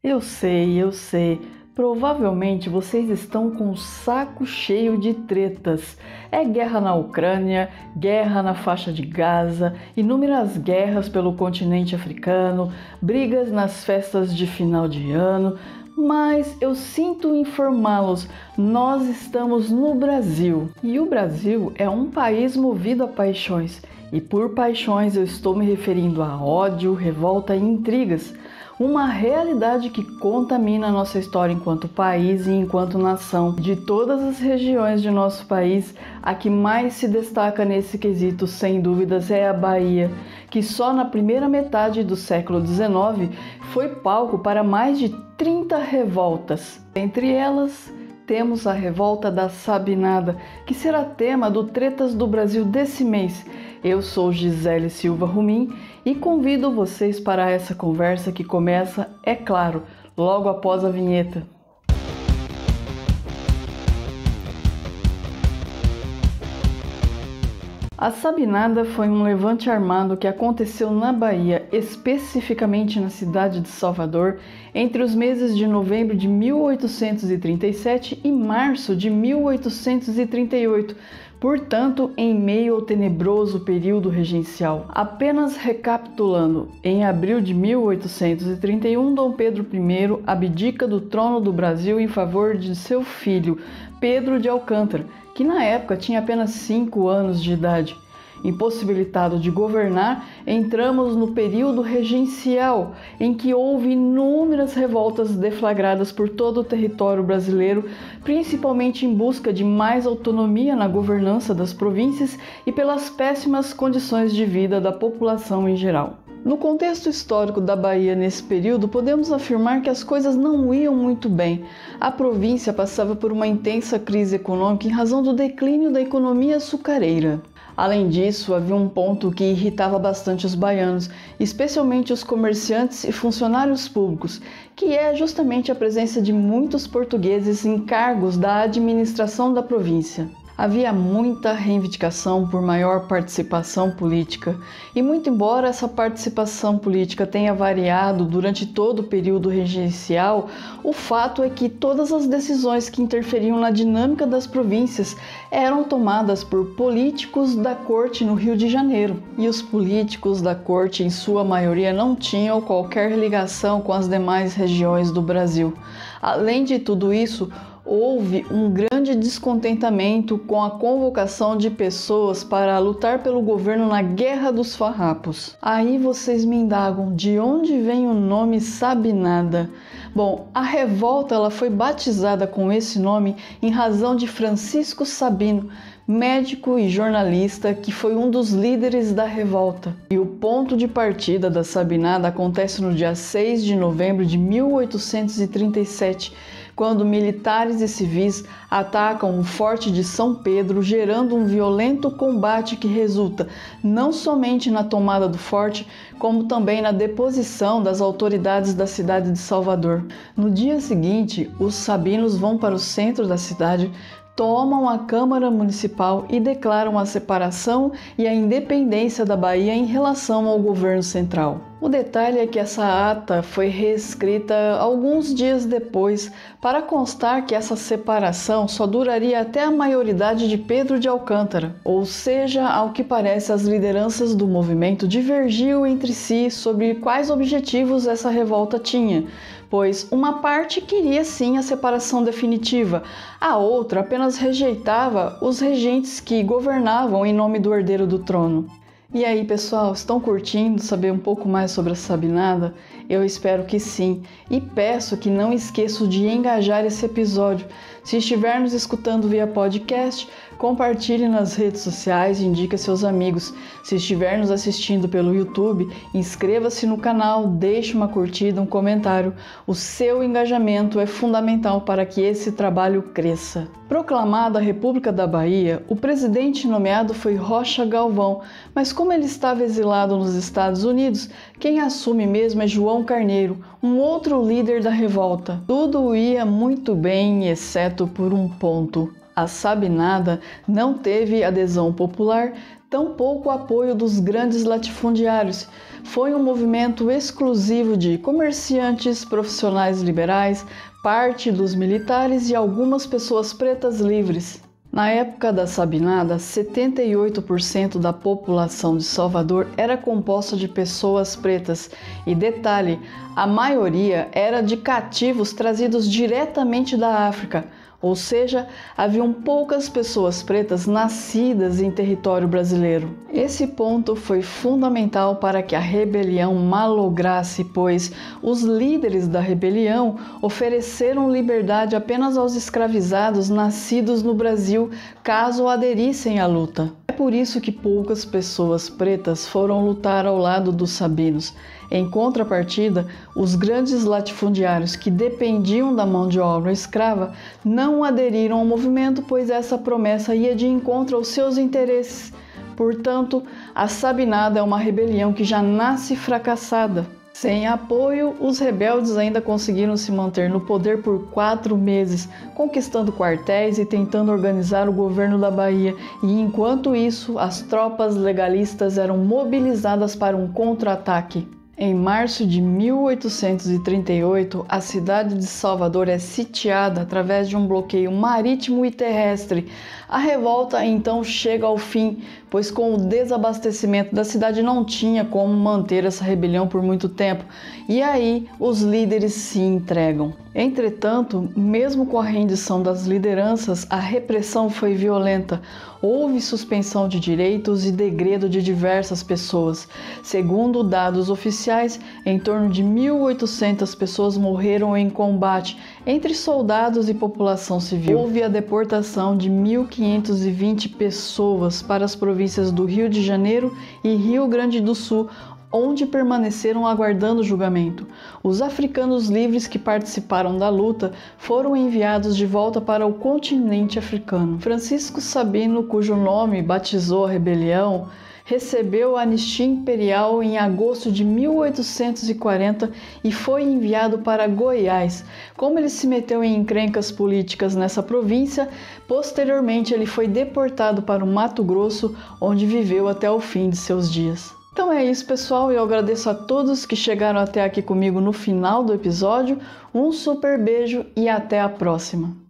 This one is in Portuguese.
Eu sei. Provavelmente vocês estão com o saco cheio de tretas. É guerra na Ucrânia, guerra na faixa de Gaza, inúmeras guerras pelo continente africano, brigas nas festas de final de ano. Mas eu sinto informá-los, nós estamos no Brasil. E o Brasil é um país movido a paixões. E por paixões eu estou me referindo a ódio, revolta e intrigas. Uma realidade que contamina nossa história enquanto país e enquanto nação. De todas as regiões de nosso país, a que mais se destaca nesse quesito, sem dúvidas, é a Bahia, que só na primeira metade do século XIX foi palco para mais de 30 revoltas. Entre elas, temos a revolta da Sabinada, que será tema do Tretas do Brasil desse mês. Eu sou Gisele Silva Rumim e convido vocês para essa conversa que começa, é claro, logo após a vinheta. A Sabinada foi um levante armado que aconteceu na Bahia, especificamente na cidade de Salvador, entre os meses de novembro de 1837 e março de 1838, portanto, em meio ao tenebroso período regencial. Apenas recapitulando, em abril de 1831, Dom Pedro I abdica do trono do Brasil em favor de seu filho, Pedro de Alcântara, que na época tinha apenas 5 anos de idade. Impossibilitado de governar, entramos no período regencial, em que houve inúmeras revoltas deflagradas por todo o território brasileiro, principalmente em busca de mais autonomia na governança das províncias e pelas péssimas condições de vida da população em geral. No contexto histórico da Bahia nesse período, podemos afirmar que as coisas não iam muito bem. A província passava por uma intensa crise econômica em razão do declínio da economia açucareira. Além disso, havia um ponto que irritava bastante os baianos, especialmente os comerciantes e funcionários públicos, que é justamente a presença de muitos portugueses em cargos da administração da província. Havia muita reivindicação por maior participação política, e muito embora essa participação política tenha variado durante todo o período regencial, o fato é que todas as decisões que interferiam na dinâmica das províncias eram tomadas por políticos da corte no Rio de Janeiro, e os políticos da corte, em sua maioria, não tinham qualquer ligação com as demais regiões do Brasil. Além de tudo isso, houve um grande descontentamento com a convocação de pessoas para lutar pelo governo na Guerra dos Farrapos. Aí vocês me indagam, de onde vem o nome Sabinada? Bom, a revolta ela foi batizada com esse nome em razão de Francisco Sabino, médico e jornalista que foi um dos líderes da revolta. E o ponto de partida da Sabinada acontece no dia 6 de novembro de 1837, quando militares e civis atacam o Forte de São Pedro, gerando um violento combate que resulta não somente na tomada do forte, como também na deposição das autoridades da cidade de Salvador. No dia seguinte, os sabinos vão para o centro da cidade, tomam a Câmara Municipal e declaram a separação e a independência da Bahia em relação ao governo central. O detalhe é que essa ata foi reescrita alguns dias depois para constar que essa separação só duraria até a maioridade de Pedro de Alcântara. Ou seja, ao que parece, as lideranças do movimento divergiam entre si sobre quais objetivos essa revolta tinha, pois uma parte queria sim a separação definitiva, a outra apenas rejeitava os regentes que governavam em nome do herdeiro do trono. E aí, pessoal, estão curtindo saber um pouco mais sobre a Sabinada? Eu espero que sim, e peço que não esqueçam de engajar esse episódio. Se estiver nos escutando via podcast, compartilhe nas redes sociais e indique a seus amigos. Se estiver nos assistindo pelo YouTube, inscreva-se no canal, deixe uma curtida, um comentário. O seu engajamento é fundamental para que esse trabalho cresça. Proclamada a República da Bahia, o presidente nomeado foi Rocha Galvão, mas como ele estava exilado nos Estados Unidos, quem assume mesmo é João Carneiro, um outro líder da revolta. Tudo ia muito bem, exceto por um ponto: A Sabinada não teve adesão popular, tampouco apoio dos grandes latifundiários. Foi um movimento exclusivo de comerciantes, profissionais liberais, parte dos militares e algumas pessoas pretas livres. Na época da Sabinada, 78% da população de Salvador era composta de pessoas pretas e, detalhe, a maioria era de cativos trazidos diretamente da África, ou seja, haviam poucas pessoas pretas nascidas em território brasileiro. Esse ponto foi fundamental para que a rebelião malograsse, pois os líderes da rebelião ofereceram liberdade apenas aos escravizados nascidos no Brasil, caso aderissem à luta. É por isso que poucas pessoas pretas foram lutar ao lado dos sabinos. Em contrapartida, os grandes latifundiários que dependiam da mão de obra escrava não aderiram ao movimento, pois essa promessa ia de encontro aos seus interesses. Portanto, a Sabinada é uma rebelião que já nasce fracassada. Sem apoio, os rebeldes ainda conseguiram se manter no poder por 4 meses, conquistando quartéis e tentando organizar o governo da Bahia, e enquanto isso, as tropas legalistas eram mobilizadas para um contra-ataque. Em março de 1838, a cidade de Salvador é sitiada através de um bloqueio marítimo e terrestre. A revolta então chega ao fim, pois com o desabastecimento da cidade não tinha como manter essa rebelião por muito tempo, e aí os líderes se entregam. Entretanto, mesmo com a rendição das lideranças, a repressão foi violenta. Houve suspensão de direitos e degredo de diversas pessoas. Segundo dados oficiais, em torno de 1.800 pessoas morreram em combate, entre soldados e população civil. Houve a deportação de 1.520 pessoas para as províncias do Rio de Janeiro e Rio Grande do Sul, onde permaneceram aguardando julgamento. Os africanos livres que participaram da luta foram enviados de volta para o continente africano. Francisco Sabino, cujo nome batizou a rebelião, recebeu a anistia imperial em agosto de 1840 e foi enviado para Goiás. Como ele se meteu em encrencas políticas nessa província, posteriormente ele foi deportado para o Mato Grosso, onde viveu até o fim de seus dias. Então é isso, pessoal, eu agradeço a todos que chegaram até aqui comigo no final do episódio. Um super beijo e até a próxima!